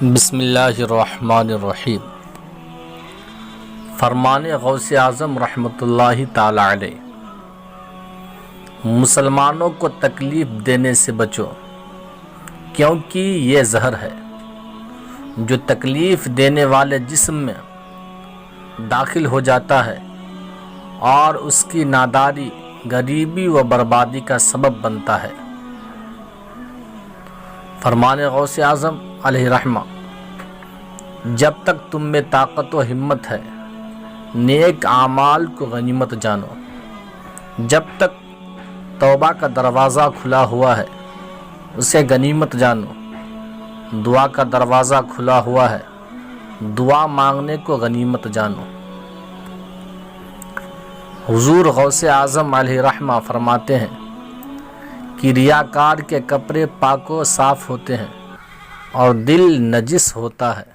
بسم اللہ الرحمن الرحیم۔ فرمان غوث اعظم رحمۃ اللہ تعالی علیہ: مسلمانوں کو تکلیف دینے سے بچو، کیونکہ یہ زہر ہے جو تکلیف دینے والے جسم میں داخل ہو جاتا ہے اور اس کی ناداری غریبی و بربادی کا سبب بنتا ہے۔ فرمان غوث اعظم علیہ رحمہ: جب تک تم میں طاقت و ہمت ہے، نیک اعمال کو غنیمت جانو۔ جب تک توبہ کا دروازہ کھلا ہوا ہے، اسے غنیمت جانو۔ دعا کا دروازہ کھلا ہوا ہے، دعا مانگنے کو غنیمت جانو۔ حضور غوث اعظم علیہ رحمہ فرماتے ہیں کہ ریاکار کے کپڑے پاک و صاف ہوتے ہیں اور دل نجس ہوتا ہے۔